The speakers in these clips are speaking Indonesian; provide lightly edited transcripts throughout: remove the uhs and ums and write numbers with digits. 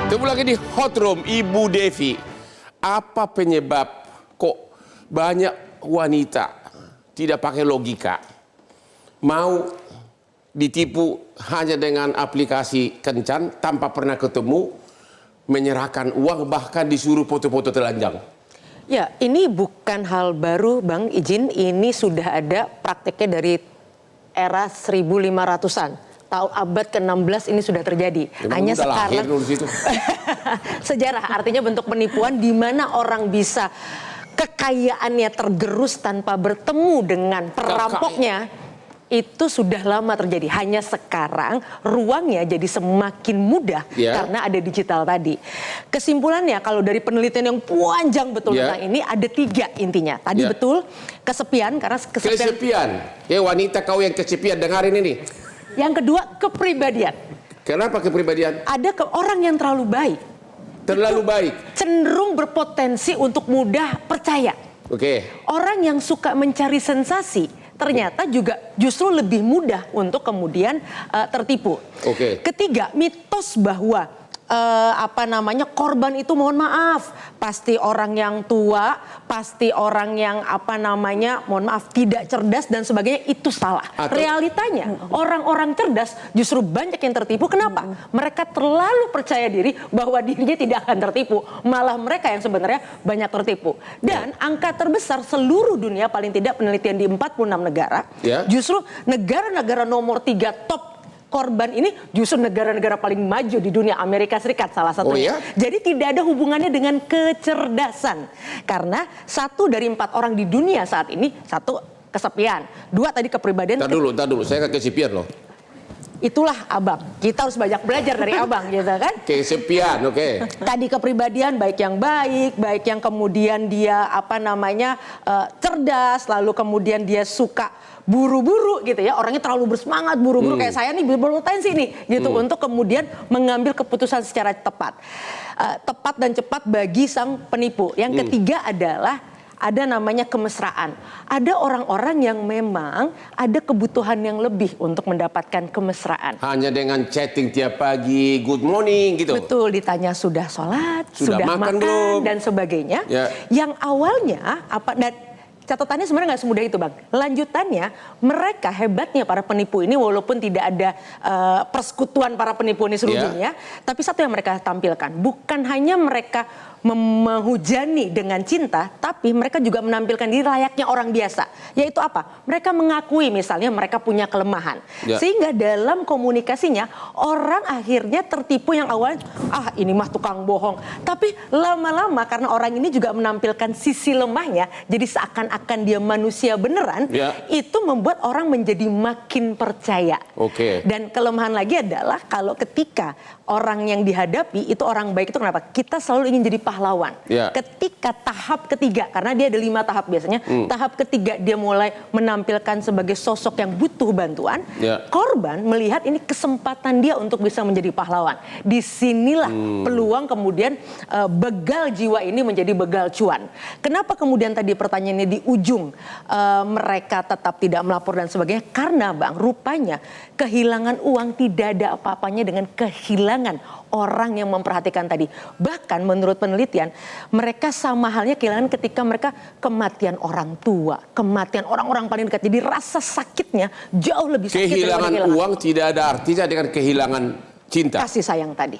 Ketemu lagi di Hot Room, Ibu Devi. Apa penyebab kok banyak wanita tidak pakai logika, mau ditipu hanya dengan aplikasi kencan tanpa pernah ketemu, menyerahkan uang, bahkan disuruh foto-foto telanjang? Ya, ini bukan hal baru, Bang. Izin, ini sudah ada prakteknya dari era 1500-an. Abad ke-16 ini sudah terjadi. Emang hanya udah sekarang lahir dulu situ. sejarah artinya bentuk penipuan di mana orang bisa kekayaannya tergerus tanpa bertemu dengan perampoknya. Itu sudah lama terjadi. Hanya sekarang ruangnya jadi semakin mudah karena ada digital tadi. Kesimpulannya kalau dari penelitian yang panjang betul tentang ini ada 3 intinya. Tadi betul kesepian karena kesepian. Ya, wanita kau yang kesepian, dengarin ini. Yang kedua kepribadian. Kenapa kepribadian? Ada orang yang terlalu baik. Terlalu baik. Cenderung berpotensi untuk mudah percaya. Orang yang suka mencari sensasi ternyata juga justru lebih mudah untuk kemudian tertipu. Ketiga, mitos bahwa korban itu mohon maaf pasti orang yang tua, pasti orang yang mohon maaf tidak cerdas dan sebagainya, itu salah. Realitanya orang-orang cerdas justru banyak yang tertipu. Kenapa? Mereka terlalu percaya diri bahwa dirinya tidak akan tertipu, malah mereka yang sebenarnya banyak tertipu. Dan angka terbesar seluruh dunia, paling tidak penelitian di 46 negara, justru negara-negara nomor 3 top korban ini justru negara-negara paling maju di dunia, Amerika Serikat salah satunya. Jadi tidak ada hubungannya dengan kecerdasan. Karena 1 dari 4 orang di dunia saat ini, 1 kesepian, 2 tadi kepribadian. Tar dulu, saya gak kesepian loh. Itulah abang, kita harus banyak belajar dari abang gitu kan. Kesepian, Tadi kepribadian, baik yang kemudian dia cerdas, lalu kemudian dia suka buru-buru gitu ya, orangnya terlalu bersemangat buru-buru kayak saya nih berpotensi nih gitu untuk kemudian mengambil keputusan secara tepat dan cepat bagi sang penipu. Yang ketiga adalah ada namanya kemesraan. Ada orang-orang yang memang ada kebutuhan yang lebih untuk mendapatkan kemesraan. Hanya dengan chatting tiap pagi, good morning gitu. Betul, ditanya sudah sholat, sudah makan belum, dan sebagainya. Yang awalnya catatannya sebenarnya nggak semudah itu, Bang. Lanjutannya, mereka hebatnya para penipu ini, walaupun tidak ada persekutuan para penipu ini seluruh dunia, tapi satu yang mereka tampilkan, bukan hanya mereka menghujani dengan cinta, tapi mereka juga menampilkan diri layaknya orang biasa. Yaitu apa? Mereka mengakui misalnya mereka punya kelemahan. Sehingga dalam komunikasinya, orang akhirnya tertipu yang awalnya, ini mah tukang bohong. Tapi lama-lama karena orang ini juga menampilkan sisi lemahnya, jadi seakan-akan dia manusia beneran, itu membuat orang menjadi makin percaya. Dan kelemahan lagi adalah kalau ketika orang yang dihadapi itu orang baik, itu kenapa? Kita selalu ingin jadi pahlawan. Ketika tahap ketiga, karena dia ada 5 tahap biasanya, tahap ketiga dia mulai menampilkan sebagai sosok yang butuh bantuan, korban melihat ini kesempatan dia untuk bisa menjadi pahlawan. Disinilah peluang kemudian begal jiwa ini menjadi begal cuan. Kenapa kemudian tadi pertanyaannya di ujung mereka tetap tidak melapor dan sebagainya? Karena Bang, rupanya kehilangan uang tidak ada apa-apanya dengan kehilangan orang yang memperhatikan tadi. Bahkan menurut penelitian, mereka sama halnya kehilangan ketika mereka kematian orang tua, kematian orang-orang paling dekat. Jadi rasa sakitnya jauh lebih sakit. Kehilangan uang tidak ada artinya dengan kehilangan cinta. Kasih sayang tadi.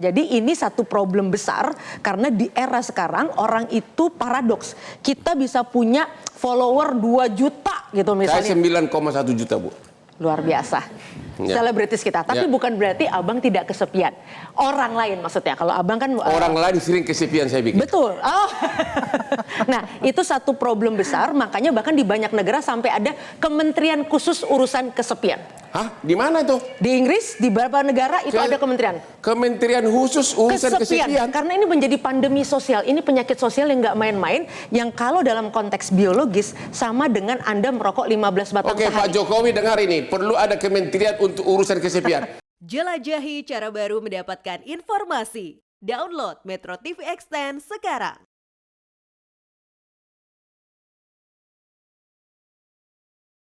Jadi ini satu problem besar karena di era sekarang orang itu paradoks. Kita bisa punya follower 2 juta gitu misalnya. Saya 9,1 juta, Bu. Luar biasa. Selebritis kita. Tapi bukan berarti abang tidak kesepian. Orang lain maksudnya. Kalau abang kan orang lain sering kesepian, saya pikir. Betul. Nah, itu satu problem besar. Makanya bahkan di banyak negara sampai ada kementerian khusus urusan kesepian. Hah? Di mana itu? Di Inggris, di beberapa negara itu ada kementerian. Kementerian khusus urusan kesepian. Karena ini menjadi pandemi sosial. Ini penyakit sosial yang nggak main-main. Yang kalau dalam konteks biologis sama dengan Anda merokok 15 batang sehari. Pak Jokowi dengar ini. Perlu ada kementerian untuk urusan kesepian. Jelajahi cara baru mendapatkan informasi. Download Metro TV Extend sekarang.